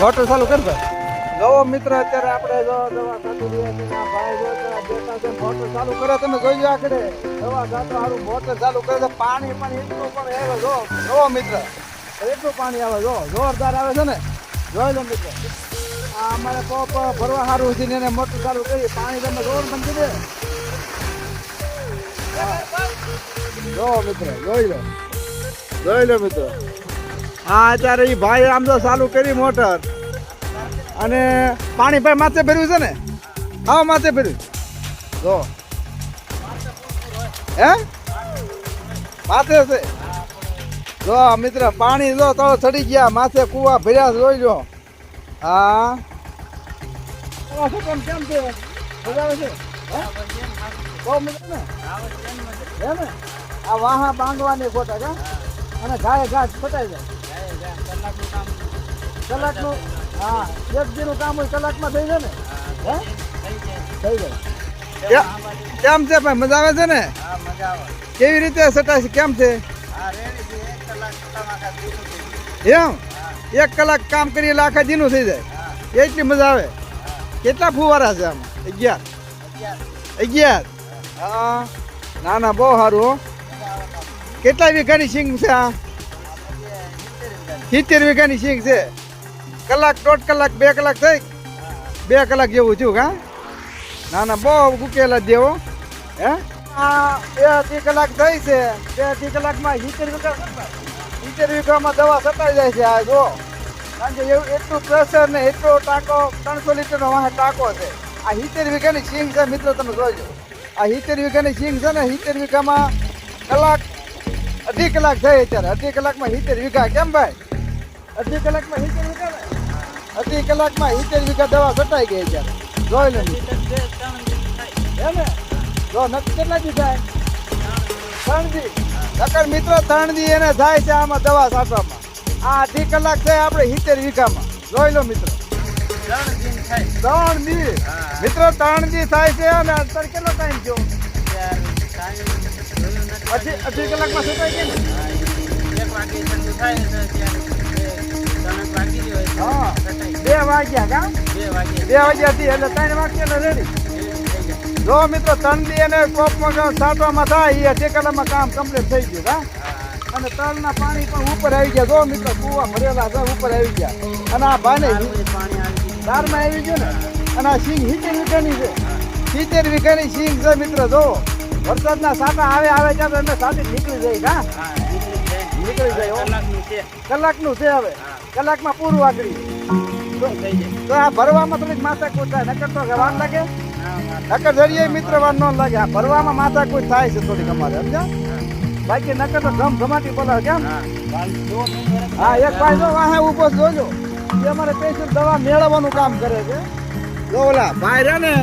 Motor ચાલુ કર ભાઈ. જો મિત્ર અત્યારે આપણે જો દવા કાઢી રહ્યા છે આ ભાઈ જો બેઠા છે મોટર ચાલુ કરે તમે જોઈ લો આખડે દવા ગાતો હારું મોટર ચાલુ કરે તો પાણી પણ એટલું પણ આવે જો મિત્ર એટલું પાણી આવે જો જોરદાર આવે છે ને જોઈ લો મિત્ર આ અમારે પોપ ભરવા સારું છે ને એને મોટર ચાલુ કરી પાણી તમે જોર બંધ દે જો મિત્ર જોઈ લો મિત્ર હા અત્યારે એ ભાઈ આમ તો ચાલુ કરી મોટર અને પાણી ભાઈ માથે ભર્યું છે ને હા માથે ભર્યું જો હે માથે છે જો મિત્ર પાણી જો તો ચડી ગયા માથે કુવા ભર્યા જોઈ લો હા કેમ છે મજા આવે છે બહુ મિત્ર ને હે ને આ વાહા બાંધવાની ખોટા કા અને ગાય ઘાસ ફટાઈ જાય કલાકનું હા એક દિનનું કામ હોય કલાકમાં થઈ જાય ને હે થઈ જાય કેમ છે ભાઈ મજા આવે છે ને કેવી રીતે સટાય છે કેમ છે એમ 1 કલાક કામ કરીએ એટલે આખા દિનનું થઈ જાય એટલી મજા આવે કેટલા ફુવારા છે આમાં 11 હા ના બહુ સારું હો કેટલા વીઘાની સિંગ છે આ 70 વીઘાની સિંગ છે કલાક 1.5 કલાક 2 કલાક થઈ 2 કલાક જેવું થયું હા ના બહુ ઉકેલા દેવો હે આ 2 કલાક થઈ છે 2 કલાકમાં 70 વીઘામાં દવા સટાઈ જાય છે આ જો કારણ કે એવું એટલું પ્રેશર ને એટલો ટાંકો 300 લીટરનો વાહ ટાંકો છે આ 70 વીઘાની સિંગ છે મિત્રો તમે જોઈજો આ 70 વીઘાની સિંગ છે ને 70 વીઘામાં કલાક 2.5 કલાક થઈ અત્યારે 2.5 કલાકમાં 70 વીઘા કેમ ભાઈ 2.5 કલાકમાં 70 વીઘા ને 2.5 કલાકમાં 70 વીઘા દવા સટાઈ ગઈ અત્યારે જોઈ લો હે ને જો નક્કી કેટલા દી થાય 3 દી નકર મિત્રો 3 દી એને થાય છે આમાં દવા છાંટવામાં આ 2.5 કલાક થાય આપણે 70 વીઘામાં જોઈ લો મિત્રો 3 દી મિત્રો 3 દી થાય છે અને અત્યારે કેટલો ટાઈમ થયો 2.5 કલાકમાં સટાઈ ગઈ હા 2 વાગ્યા કા 2 વાગ્યાથી એટલે 3 વાગ્યા રેડી જો મિત્રો 3 દી અને કોપમાં છાંટવામાં થાય એ 2 કલાકમાં કામ કમ્પ્લીટ થઈ ગયું હા અને તળના પાણી પણ ઉપર આવી ગયા જો મિત્રો કુવા ભરેલા છે ઉપર આવી ગયા અને આ ભાને દારમાં આવી ગયું ને અને આ સિંગ 70 વીઘાની છે 70 વીઘાની સિંગ છે મિત્રો જો વરસાદના સાટા આવે ત્યાં તો સાટી નીકળી જાય હા નીકળી જાય કલાકનું છે હવે કલાકમાં પૂરું આગળી તો આ ભરવામાં થોડીક માથાકૂટ થાય નકર તો વાર લાગે નકર જરીએ મિત્ર વાર ન લાગે આ ભરવામાં માથાકૂટ થાય છે થોડીક અમારે સમજ્યા બાકી નકર તો ઘમાટી બોલાવે કેમ હા એક ભાઈ જો વાહે ઉભો જોજો એ અમારે પેશન્ટ દવા મેળવવાનું કામ કરે છે જો ઓલા ભાઈ રે ને